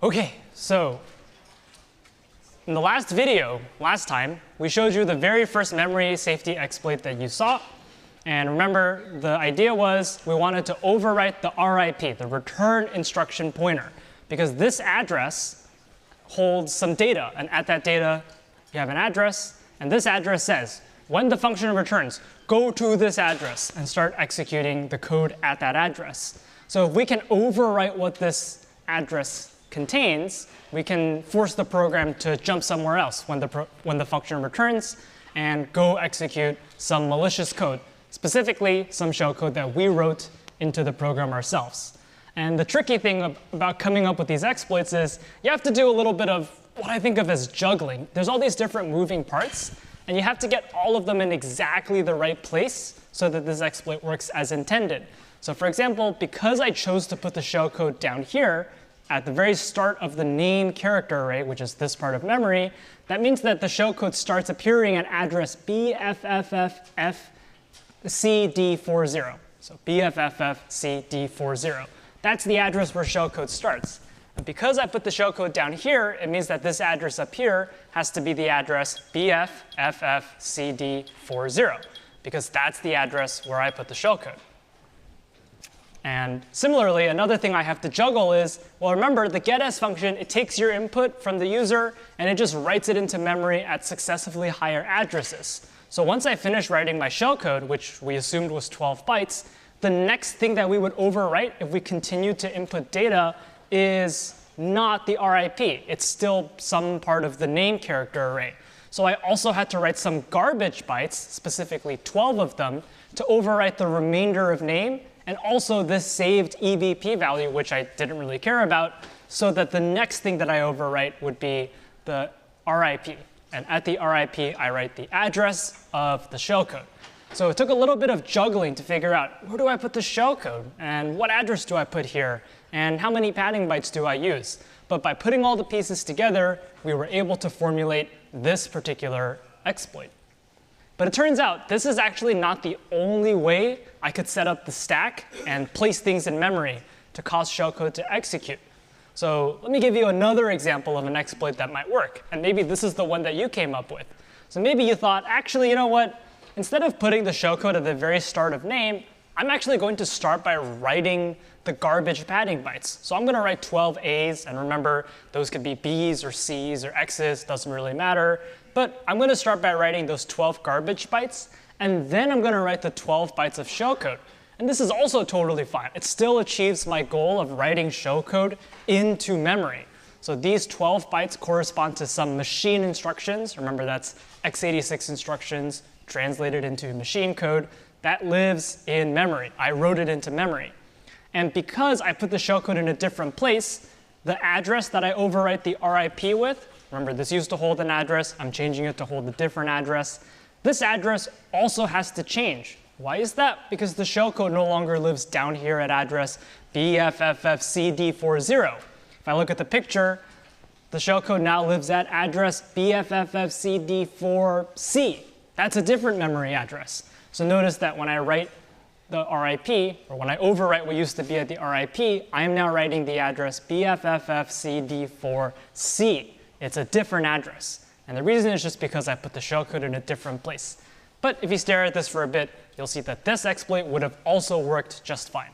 OK, so in the last video, last time, we showed you the very first memory safety exploit that you saw. And remember, the idea was we wanted to overwrite the RIP, the return instruction pointer, because this address holds some data. And at that data, you have an address. And this address says, when the function returns, go to this address and start executing the code at that address. So if we can overwrite what this address contains, we can force the program to jump somewhere else when the function returns and go execute some malicious code, specifically some shellcode that we wrote into the program ourselves. And the tricky thing about coming up with these exploits is you have to do a little bit of what I think of as juggling. There's all these different moving parts, and you have to get all of them in exactly the right place so that this exploit works as intended. So for example, because I chose to put the shellcode down here, at the very start of the name character array, which is this part of memory, that means that the shellcode starts appearing at address BFFFCD40. So BFFFCD40. That's the address where shellcode starts. And because I put the shellcode down here, it means that this address up here has to be the address BFFFCD40, because that's the address where I put the shellcode. And similarly, another thing I have to juggle is, well, remember, the getS function, it takes your input from the user, and it just writes it into memory at successively higher addresses. So once I finish writing my shellcode, which we assumed was 12 bytes, the next thing that we would overwrite if we continue to input data is not the RIP. It's still some part of the name character array. So I also had to write some garbage bytes, specifically 12 of them, to overwrite the remainder of name, and also this saved EVP value, which I didn't really care about, so that the next thing that I overwrite would be the RIP. And at the RIP, I write the address of the shellcode. So it took a little bit of juggling to figure out, where do I put the shellcode? And what address do I put here? And how many padding bytes do I use? But by putting all the pieces together, we were able to formulate this particular exploit. But it turns out this is actually not the only way I could set up the stack and place things in memory to cause shellcode to execute. So let me give you another example of an exploit that might work. And maybe this is the one that you came up with. So maybe you thought, actually, you know what? Instead of putting the shellcode at the very start of name, I'm actually going to start by writing the garbage padding bytes. So I'm going to write 12 A's. And remember, those could be B's or C's or X's. Doesn't really matter. But I'm going to start by writing those 12 garbage bytes. And then I'm going to write the 12 bytes of shellcode. And this is also totally fine. It still achieves my goal of writing shellcode into memory. So these 12 bytes correspond to some machine instructions. Remember, that's x86 instructions translated into machine code. That lives in memory. I wrote it into memory. And because I put the shellcode in a different place, the address that I overwrite the RIP with, remember, this used to hold an address. I'm changing it to hold a different address. This address also has to change. Why is that? Because the shellcode no longer lives down here at address BFFFCD40. If I look at the picture, the shellcode now lives at address BFFFCD4C. That's a different memory address. So notice that when I write the RIP, or when I overwrite what used to be at the RIP, I am now writing the address BFFFCD4C. It's a different address. And the reason is just because I put the shellcode in a different place. But if you stare at this for a bit, you'll see that this exploit would have also worked just fine.